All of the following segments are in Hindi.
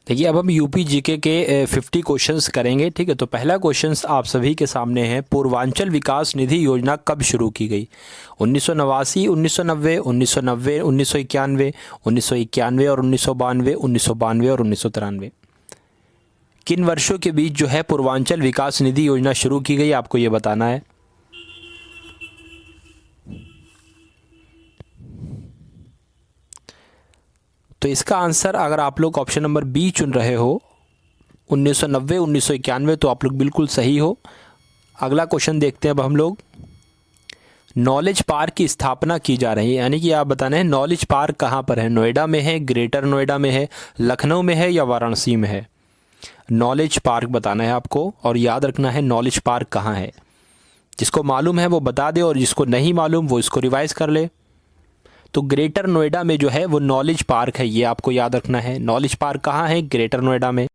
देखिए अब हम यूपी जीके के 50 क्वेश्चंस करेंगे। ठीक है, तो पहला क्वेश्चंस आप सभी के सामने है। पूर्वांचल विकास निधि योजना कब शुरू की गई? 1989, 1990, 1990, 1991, 1991 और 1992, 1992 और 1993। किन वर्षों के बीच जो है पूर्वांचल विकास निधि योजना शुरू की गई, आपको ये बताना है। तो इसका आंसर अगर आप लोग ऑप्शन नंबर बी चुन रहे हो 1990, 1991, तो आप लोग बिल्कुल सही हो। अगला क्वेश्चन देखते हैं अब हम लोग। नॉलेज पार्क की स्थापना की जा रही है, यानी कि आप बताना है नॉलेज पार्क कहाँ पर है। नोएडा में है, ग्रेटर नोएडा में है, लखनऊ में है या वाराणसी में है। नॉलेज पार्क बताना है आपको और याद रखना है नॉलेज पार्क कहाँ है। जिसको मालूम है वो बता दे और जिसको नहीं मालूम वो इसको रिवाइज कर ले। तो ग्रेटर नोएडा में जो है वो नॉलेज पार्क है, ये आपको याद रखना है। नॉलेज पार्क कहाँ है? ग्रेटर नोएडा में।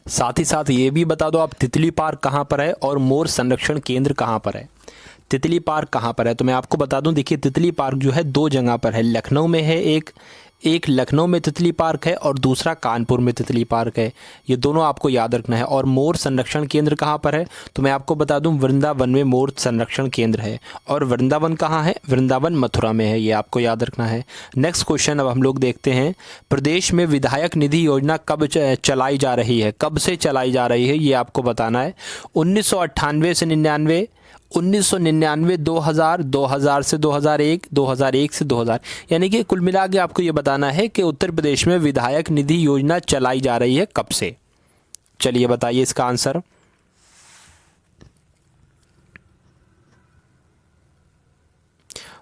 साथ ही साथ ये भी बता दो आप तितली पार्क कहाँ पर है और मोर संरक्षण केंद्र कहाँ पर है। तितली पार्क कहाँ पर है? तो मैं आपको बता दूं, देखिए तितली पार्क जो है दो जगह पर है। लखनऊ में है एक लखनऊ में तितली पार्क है और दूसरा कानपुर में तितली पार्क है। ये दोनों आपको याद रखना है। और मोर संरक्षण केंद्र कहाँ पर है? तो मैं आपको बता दूं वृंदावन में मोर संरक्षण केंद्र है। और वृंदावन कहाँ है? वृंदावन मथुरा में है, ये आपको याद रखना है। नेक्स्ट क्वेश्चन अब हम लोग देखते हैं। प्रदेश में विधायक निधि योजना कब चलाई जा रही है? कब से चलाई जा रही है ये आपको बताना है। 1998 से 99, 1999, 2000, 2000 से 2001, 2001 से 2000, यानी कि कुल मिला के आपको ये बताना है कि उत्तर प्रदेश में विधायक निधि योजना चलाई जा रही है कब से। चलिए बताइए इसका आंसर।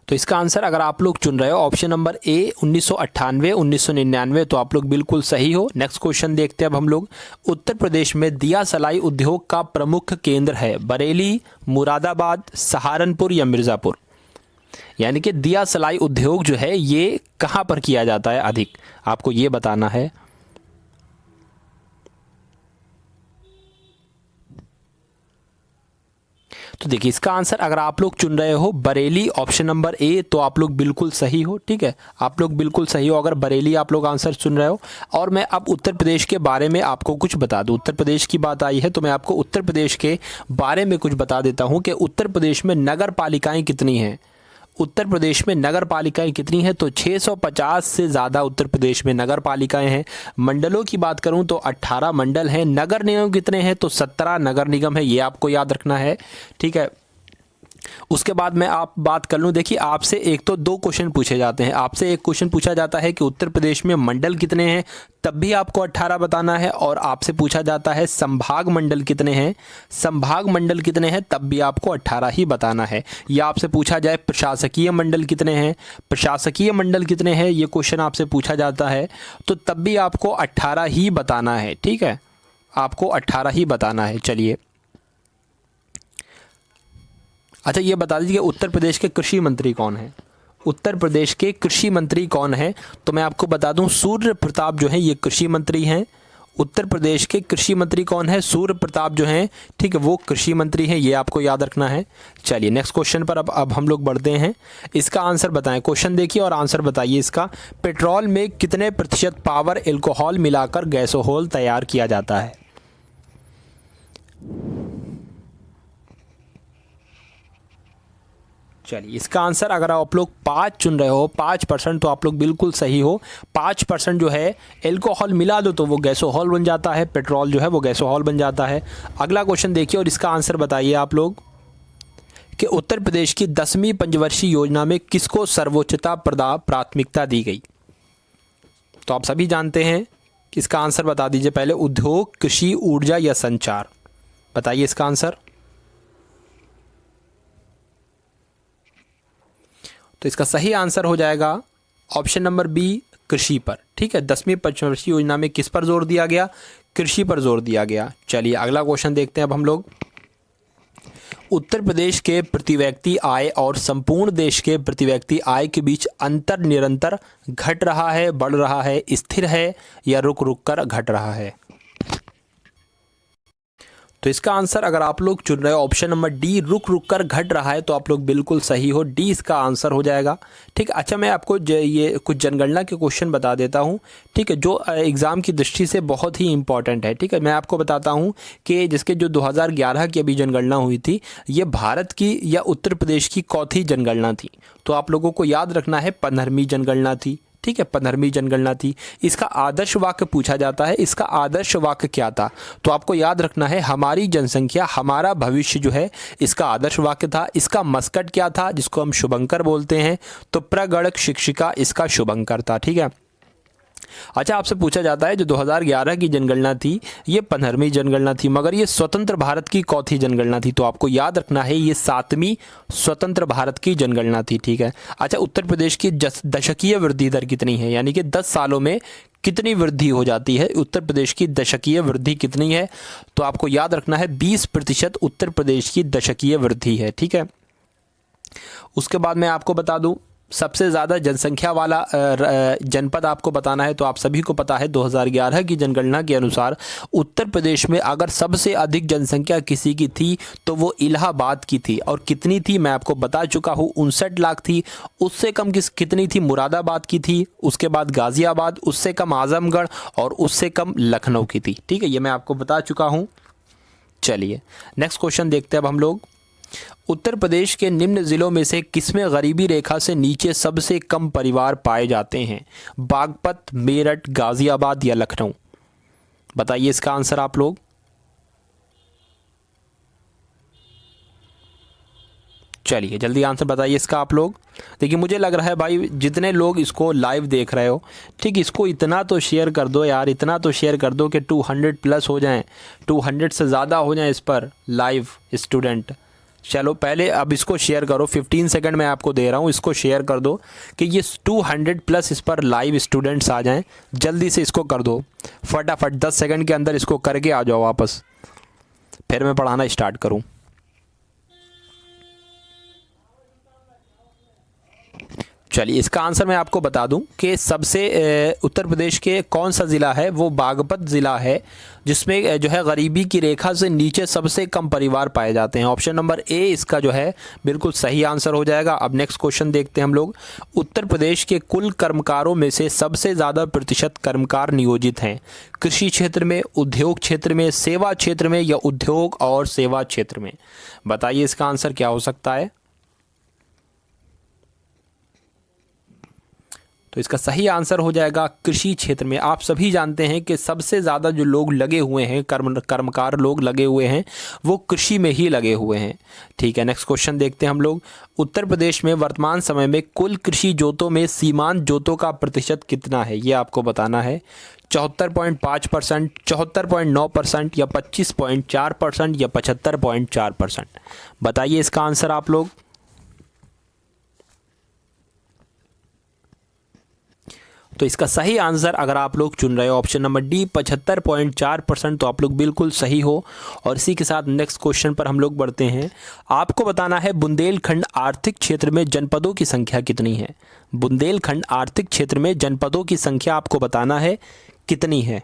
तो इसका आंसर अगर आप लोग चुन रहे हो ऑप्शन नंबर ए 1998, 1999, तो आप लोग बिल्कुल सही हो। नेक्स्ट क्वेश्चन देखते हैं अब हम लोग। उत्तर प्रदेश में दिया सलाई उद्योग का प्रमुख केंद्र है बरेली, मुरादाबाद, सहारनपुर या मिर्ज़ापुर। यानी कि दिया सलाई उद्योग जो है ये कहाँ पर किया जाता है अधिक, आपको ये बताना है। तो देखिए इसका आंसर अगर आप लोग चुन रहे हो बरेली ऑप्शन नंबर ए, तो आप लोग बिल्कुल सही हो। ठीक है, आप लोग बिल्कुल सही हो अगर बरेली आप लोग आंसर चुन रहे हो। और मैं अब उत्तर प्रदेश के बारे में आपको कुछ बता दूं। उत्तर प्रदेश की बात आई है तो मैं आपको उत्तर प्रदेश के बारे में कुछ बता देता हूं कि उत्तर प्रदेश में नगर पालिकाएँ कितनी हैं। उत्तर प्रदेश में नगर पालिकाएँ कितनी हैं? तो 650 से ज़्यादा उत्तर प्रदेश में नगर पालिकाएँ हैं। मंडलों की बात करूं तो 18 मंडल हैं। नगर निगम कितने हैं? तो 17 नगर निगम है, ये आपको याद रखना है। ठीक है, उसके बाद मैं आप बात कर लूँ। देखिए आपसे एक तो दो क्वेश्चन पूछे जाते हैं। आपसे एक क्वेश्चन पूछा जाता है कि उत्तर प्रदेश में मंडल कितने हैं, तब भी आपको 18 बताना है। और आपसे पूछा जाता है संभाग मंडल कितने हैं, संभाग मंडल कितने हैं, तब भी आपको 18 ही बताना है। या आपसे पूछा जाए प्रशासकीय मंडल कितने हैं, प्रशासकीय मंडल कितने हैं, ये क्वेश्चन आपसे पूछा जाता है तो तब भी आपको 18 ही बताना है। ठीक है, आपको 18 ही बताना है। चलिए अच्छा ये बता दीजिए उत्तर प्रदेश के कृषि मंत्री कौन है? उत्तर प्रदेश के कृषि मंत्री कौन है? तो मैं आपको बता दूं सूर्य प्रताप जो है ये कृषि मंत्री हैं। उत्तर प्रदेश के कृषि मंत्री कौन है? सूर्य प्रताप जो हैं, ठीक है, वो कृषि मंत्री हैं, ये आपको याद रखना है। चलिए नेक्स्ट क्वेश्चन पर अब हम लोग बढ़ते हैं। इसका आंसर बताएं। क्वेश्चन देखिए और आंसर बताइए इसका। पेट्रोल में कितने प्रतिशत पावर एल्कोहल मिलाकर गैसोहॉल तैयार किया जाता है? चलिए इसका आंसर अगर आप लोग 5 चुन रहे हो, 5%, तो आप लोग बिल्कुल सही हो। 5% जो है एल्कोहल मिला दो तो वो गैसोहॉल बन जाता है, पेट्रोल जो है वो गैसोहॉल बन जाता है। अगला क्वेश्चन देखिए और इसका आंसर बताइए आप लोग कि उत्तर प्रदेश की 10वीं पंचवर्षीय योजना में किसको सर्वोच्चता प्राथमिकता दी गई? तो आप सभी जानते हैं कि इसका आंसर बता दीजिए पहले। उद्योग, कृषि, ऊर्जा या संचार, बताइए इसका आंसर। तो इसका सही आंसर हो जाएगा ऑप्शन नंबर बी, कृषि पर। ठीक है, 10वीं पंचवर्षीय योजना में किस पर जोर दिया गया? कृषि पर जोर दिया गया। चलिए अगला क्वेश्चन देखते हैं अब हम लोग। उत्तर प्रदेश के प्रति व्यक्ति आय और संपूर्ण देश के प्रति व्यक्ति आय के बीच अंतर निरंतर घट रहा है, बढ़ रहा है, स्थिर है या रुक रुक कर घट रहा है? तो इसका आंसर अगर आप लोग चुन रहे हो ऑप्शन नंबर डी, रुक रुक कर घट रहा है, तो आप लोग बिल्कुल सही हो, डी इसका आंसर हो जाएगा। ठीक। अच्छा, मैं आपको ये कुछ जनगणना के क्वेश्चन बता देता हूँ, ठीक है, जो एग्ज़ाम की दृष्टि से बहुत ही इंपॉर्टेंट है। ठीक है, मैं आपको बताता हूँ कि जिसके जो 2011 की अभी जनगणना हुई थी, ये भारत की या उत्तर प्रदेश की चौथी जनगणना थी। तो आप लोगों को याद रखना है 15वीं जनगणना थी। ठीक है, 15वीं जनगणना थी। इसका आदर्श वाक्य पूछा जाता है, इसका आदर्श वाक्य क्या था? तो आपको याद रखना है हमारी जनसंख्या हमारा भविष्य जो है इसका आदर्श वाक्य था। इसका मस्कट क्या था, जिसको हम शुभंकर बोलते हैं? तो प्रगणक शिक्षिका इसका शुभंकर था। ठीक है। अच्छा, आपसे पूछा जाता है जो 2011 की जनगणना थी ये 15वीं जनगणना थी, मगर ये स्वतंत्र भारत की चौथी जनगणना थी। तो आपको याद रखना है ये 7वीं स्वतंत्र भारत की जनगणना थी। ठीक है। अच्छा, उत्तर प्रदेश की दशकीय वृद्धि दर कितनी है, यानी कि 10 सालों में कितनी वृद्धि हो जाती है? उत्तर प्रदेश की दशकीय वृद्धि कितनी है? तो आपको याद रखना है 20% उत्तर प्रदेश की दशकीय वृद्धि है। ठीक है। उसके बाद मैं आपको बता दूं सबसे ज़्यादा जनसंख्या वाला जनपद आपको बताना है। तो आप सभी को पता है 2011 की जनगणना के अनुसार उत्तर प्रदेश में अगर सबसे अधिक जनसंख्या किसी की थी तो वो इलाहाबाद की थी। और कितनी थी मैं आपको बता चुका हूँ, 59 लाख थी। उससे कम कितनी थी? मुरादाबाद की थी। उसके बाद गाज़ियाबाद, उससे कम आज़मगढ़ और उससे कम लखनऊ की थी। ठीक है, ये मैं आपको बता चुका हूँ। चलिए नेक्स्ट क्वेश्चन देखते हैं अब हम लोग। उत्तर प्रदेश के निम्न जिलों में से किसमें गरीबी रेखा से नीचे सबसे कम परिवार पाए जाते हैं? बागपत, मेरठ, गाजियाबाद या लखनऊ? बताइए इसका आंसर आप लोग। चलिए जल्दी आंसर बताइए इसका आप लोग। देखिए मुझे लग रहा है भाई जितने लोग इसको लाइव देख रहे हो, ठीक, इसको इतना तो शेयर कर दो यार, इतना तो शेयर कर दो कि 200 प्लस हो जाएं, 200 से ज़्यादा हो जाएं इस पर लाइव स्टूडेंट। चलो पहले अब इसको शेयर करो, 15 सेकंड मैं आपको दे रहा हूँ, इसको शेयर कर दो कि ये 200 प्लस इस पर लाइव स्टूडेंट्स आ जाएं। जल्दी से इसको कर दो फटाफट, 10 सेकंड के अंदर इसको करके आ जाओ वापस, फिर मैं पढ़ाना स्टार्ट करूँ। चलिए इसका आंसर मैं आपको बता दूं कि सबसे उत्तर प्रदेश के कौन सा ज़िला है, वो बागपत ज़िला है, जिसमें जो है गरीबी की रेखा से नीचे सबसे कम परिवार पाए जाते हैं। ऑप्शन नंबर ए इसका जो है बिल्कुल सही आंसर हो जाएगा। अब नेक्स्ट क्वेश्चन देखते हैं हम लोग। उत्तर प्रदेश के कुल कर्मकारों में से सबसे ज़्यादा प्रतिशत कर्मकार नियोजित हैं कृषि क्षेत्र में, उद्योग क्षेत्र में, सेवा क्षेत्र में या उद्योग और सेवा क्षेत्र में? बताइए इसका आंसर क्या हो सकता है। तो इसका सही आंसर हो जाएगा कृषि क्षेत्र में। आप सभी जानते हैं कि सबसे ज़्यादा जो लोग लगे हुए हैं, कर्मकार लोग लगे हुए हैं, वो कृषि में ही लगे हुए हैं। ठीक है, नेक्स्ट क्वेश्चन देखते हैं हम लोग। उत्तर प्रदेश में वर्तमान समय में कुल कृषि जोतों में सीमांत जोतों का प्रतिशत कितना है, ये आपको बताना है। 74.5%, 74.9% या 25.4% या 75.4%? बताइए इसका आंसर आप लोग। तो इसका सही आंसर अगर आप लोग चुन रहे हो ऑप्शन नंबर डी 75.4%, तो आप लोग बिल्कुल सही हो। और इसी के साथ नेक्स्ट क्वेश्चन पर हम लोग बढ़ते हैं। आपको बताना है बुंदेलखंड आर्थिक क्षेत्र में जनपदों की संख्या कितनी है। बुंदेलखंड आर्थिक क्षेत्र में जनपदों की संख्या आपको बताना है कितनी है।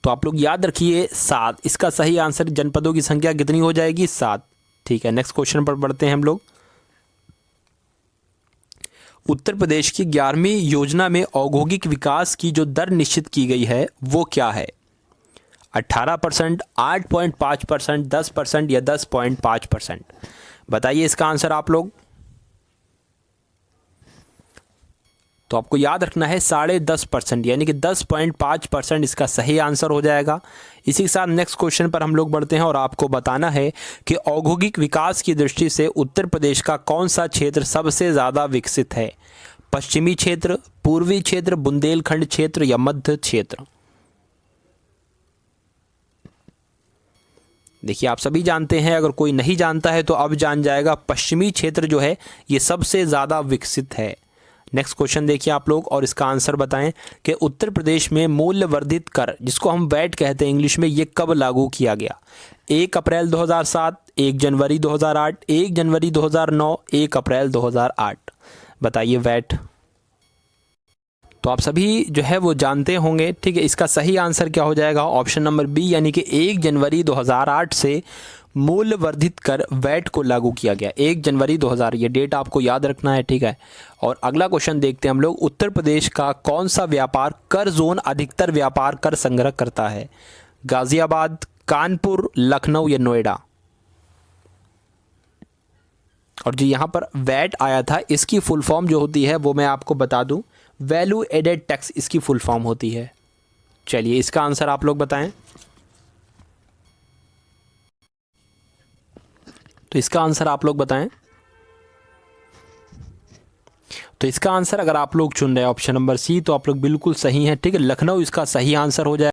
तो आप लोग याद रखिए 7, इसका सही आंसर जनपदों की संख्या कितनी हो जाएगी? 7। ठीक है, नेक्स्ट क्वेश्चन पर बढ़ते हैं हम लोग। उत्तर प्रदेश की 11वीं योजना में औद्योगिक विकास की जो दर निश्चित की गई है वो क्या है? 18%, 8.5%, 10% या 10.5%? बताइए इसका आंसर आप लोग। तो आपको याद रखना है 10.5%, यानी कि 10.5% इसका सही आंसर हो जाएगा। इसी के साथ नेक्स्ट क्वेश्चन पर हम लोग बढ़ते हैं और आपको बताना है कि औद्योगिक विकास की दृष्टि से उत्तर प्रदेश का कौन सा क्षेत्र सबसे ज़्यादा विकसित है? पश्चिमी क्षेत्र, पूर्वी क्षेत्र, बुंदेलखंड क्षेत्र या मध्य क्षेत्र? देखिए आप सभी जानते हैं, अगर कोई नहीं जानता है तो अब जान जाएगा। पश्चिमी क्षेत्र जो है ये सबसे ज़्यादा विकसित है। नेक्स्ट क्वेश्चन देखिए आप लोग और इसका आंसर बताएं कि उत्तर प्रदेश में मूल्य वर्धित कर, जिसको हम वैट कहते हैं इंग्लिश में, ये कब लागू किया गया? 1 अप्रैल 2007, 1 जनवरी 2008, 1 जनवरी 2009, 1 अप्रैल 2008? बताइए वैट। तो आप सभी जो है वो जानते होंगे, ठीक है। इसका सही आंसर क्या हो जाएगा? ऑप्शन नंबर बी, यानी कि 1 जनवरी 2008 से मूल्य वर्धित कर वैट को लागू किया गया। 1 जनवरी 2000, ये डेट आपको याद रखना है, ठीक है। और अगला क्वेश्चन देखते हैं हम लोग। उत्तर प्रदेश का कौन सा व्यापार कर जोन अधिकतर व्यापार कर संग्रह करता है? गाजियाबाद, कानपुर, लखनऊ या नोएडा? और जो यहाँ पर वैट आया था, इसकी फुल फॉर्म जो होती है वो मैं आपको बता दूं, वैल्यू एडेड टैक्स इसकी फुल फॉर्म होती है। चलिए इसका आंसर आप लोग बताएं। तो इसका आंसर आप लोग बताएं। तो इसका आंसर अगर आप लोग चुन रहे हैं ऑप्शन नंबर सी, तो आप लोग बिल्कुल सही हैं, ठीक है। लखनऊ इसका सही आंसर हो जाए।